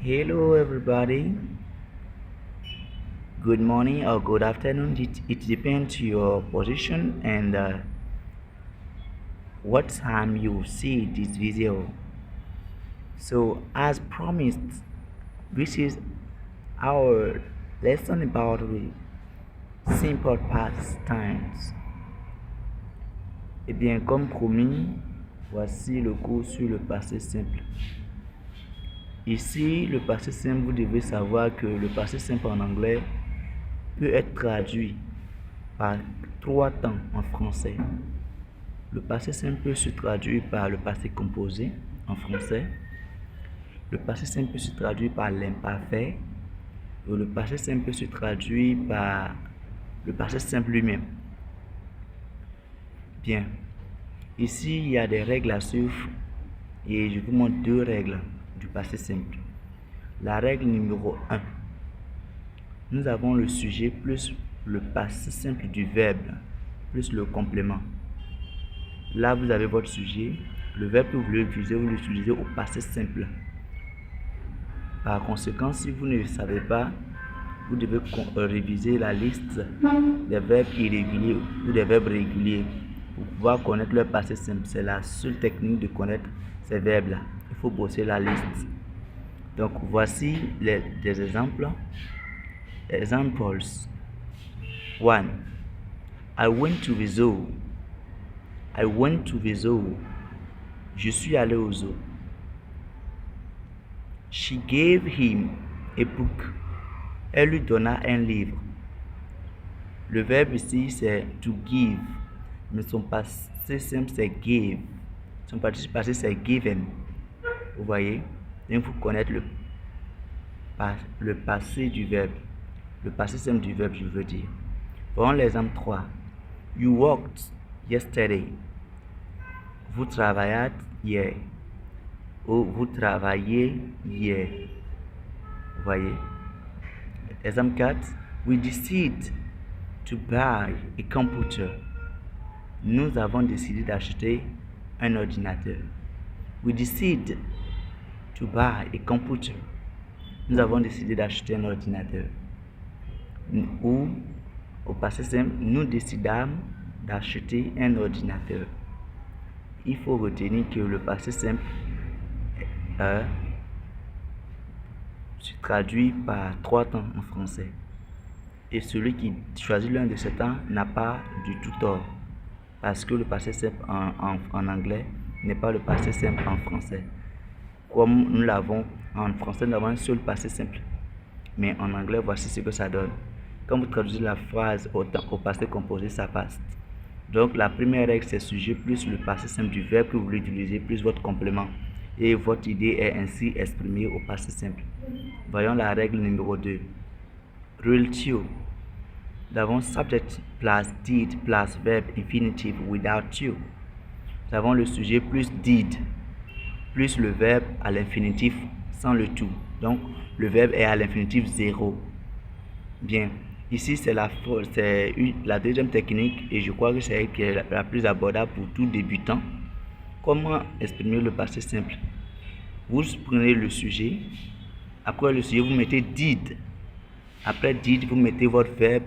Hello, everybody. Good morning or good afternoon. It depends your position and what time you see this video. So, as promised, this is our lesson about the simple past tense. Eh bien, comme promis, voici le cours sur le passé simple. Ici, le passé simple, vous devez savoir que le passé simple en anglais peut être traduit par trois temps en français. Le passé simple peut se traduire par le passé composé en français. Le passé simple peut se traduire par l'imparfait. Et le passé simple peut se traduire par le passé simple lui-même. Bien. Ici, il y a des règles à suivre et je vous montre deux règles du passé simple. La règle numéro 1. Nous avons le sujet plus le passé simple du verbe plus le complément. Là, vous avez votre sujet. Le verbe que vous voulez utiliser, vous l'utilisez au passé simple. Par conséquent, si vous ne savez pas, vous devez réviser la liste des verbes irréguliers ou des verbes réguliers pour pouvoir connaître leur passé simple. C'est la seule technique de connaître ces verbes-là. Il faut bosser la liste. Donc, voici des exemples. Examples. 1. I went to the zoo. I went to the zoo. Je suis allé au zoo. She gave him a book. Elle lui donna un livre. Le verbe ici c'est to give, mais son passé simple c'est give. Son participe passé c'est given. Vous voyez? Il faut connaître le passé du verbe. Le passé simple du verbe, je veux dire. Voyons l'exemple 3. You worked yesterday. Vous travaillâtes hier. Ou vous travaillez hier. Vous voyez? Exemple 4. We decided to buy a computer. Nous avons décidé d'acheter un ordinateur. We decided to buy a computer. Nous avons décidé d'acheter un ordinateur. Ou, au passé simple, nous décidâmes d'acheter un ordinateur. Il faut retenir que le passé simple se traduit par trois temps en français. Et celui qui choisit l'un de ces temps n'a pas du tout tort. Parce que le passé simple en anglais n'est pas le passé simple en français. Comme nous l'avons en français, nous avons un seul passé simple. Mais en anglais, voici ce que ça donne. Quand vous traduisez la phrase au passé composé, ça passe. Donc la première règle, c'est sujet plus le passé simple du verbe que vous voulez utiliser, plus votre complément. Et votre idée est ainsi exprimée au passé simple. Voyons la règle numéro 2. Rule 2. Nous avons subject plus did plus verb infinitive without you. Nous avons le sujet plus did plus le verbe à l'infinitif sans le tout. Donc le verbe est à l'infinitif 0. Bien. Ici, c'est la deuxième technique et je crois que c'est elle qui est la plus abordable pour tout débutant. Comment exprimer le passé simple? Vous prenez le sujet. Après le sujet, vous mettez did. Après did, vous mettez votre verbe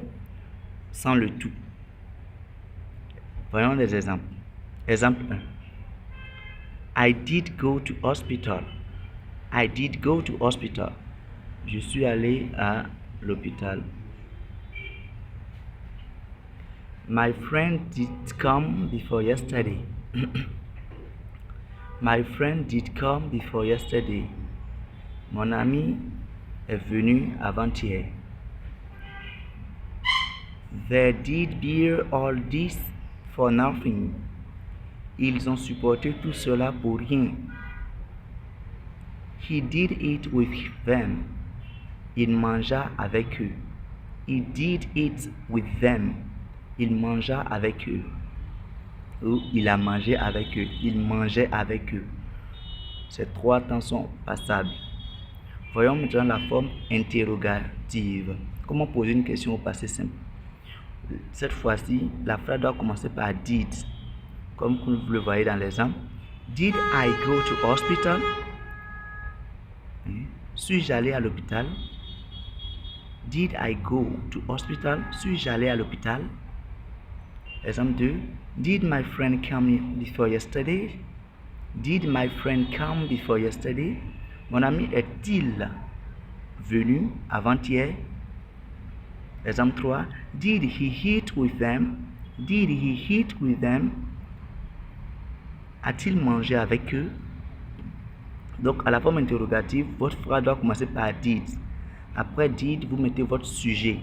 sans le tout. Voyons les exemples. Exemple 1. I did go to hospital. I did go to hospital. Je suis allé à l'hôpital. My friend did come before yesterday. My friend did come before yesterday. Mon ami est venu avant-hier. They did bear all this for nothing. Ils ont supporté tout cela pour rien. He did it with them. Il mangea avec eux. He did it with them. Il mangea avec eux. Ou il a mangé avec eux. Il mangeait avec eux. Ces trois temps sont passables. Voyons maintenant la forme interrogative. Comment poser une question au passé simple? Cette fois-ci, la phrase doit commencer par did. Comme vous le voyez dans l'exemple. Did I go to hospital? suis-je allé à l'hôpital? Did I go to hospital? Suis-je allé à l'hôpital? Exemple 2. Did my friend come before yesterday? Did my friend come before yesterday? Mon ami est-il venu avant-hier? Exemple 3. Did he eat with them? Did he eat with them? A-t-il mangé avec eux? Donc, à la forme interrogative, votre phrase doit commencer par did. Après did, vous mettez votre sujet.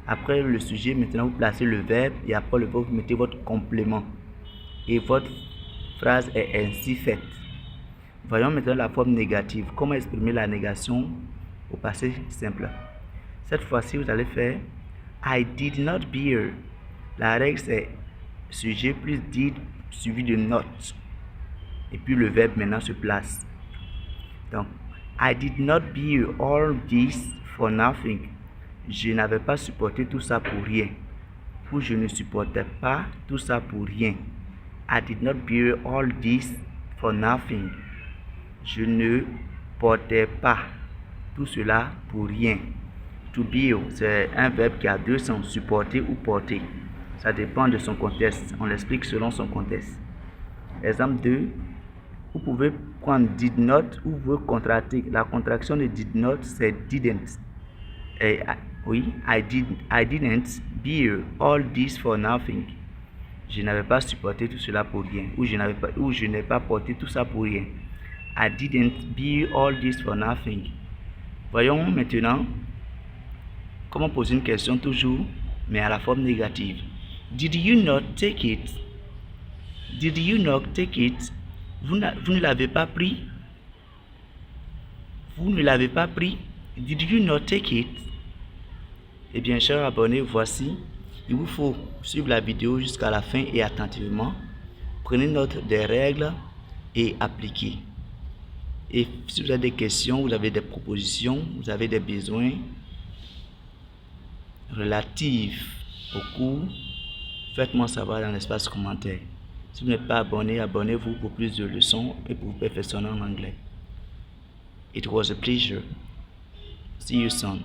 Après le sujet, maintenant, vous placez le verbe. Et après le verbe, vous mettez votre complément. Et votre phrase est ainsi faite. Voyons maintenant la forme négative. Comment exprimer la négation au passé simple. Cette fois-ci, vous allez faire I did not bear. La règle, c'est sujet plus did suivi de not. Et puis le verbe maintenant se place. Donc, I did not bear all this for nothing. Je n'avais pas supporté tout ça pour rien. Ou je ne supportais pas tout ça pour rien. I did not bear all this for nothing. Je ne portais pas tout cela pour rien. To bear, c'est un verbe qui a deux sens, supporter ou porter. Ça dépend de son contexte. On l'explique selon son contexte. Exemple 2. Vous pouvez prendre did not ou vous pouvez contracter. La contraction de did not, c'est didn't. Et, oui, I didn't bear all this for nothing. Je n'avais pas supporté tout cela pour rien. Ou je n'ai pas porté tout ça pour rien. I didn't bear all this for nothing. Voyons maintenant comment poser une question toujours, mais à la forme négative. Did you not take it? Did you not take it? Vous ne l'avez pas pris? Vous ne l'avez pas pris? Did you not take it? Eh bien, chers abonnés, voici. Il vous faut suivre la vidéo jusqu'à la fin et attentivement. Prenez note des règles et appliquez. Et si vous avez des questions, vous avez des propositions, vous avez des besoins relatifs au cours, faites-moi savoir dans l'espace commentaire. Si vous n'êtes pas abonné, abonnez-vous pour plus de leçons et pour vous perfectionner en anglais. It was a pleasure. See you soon.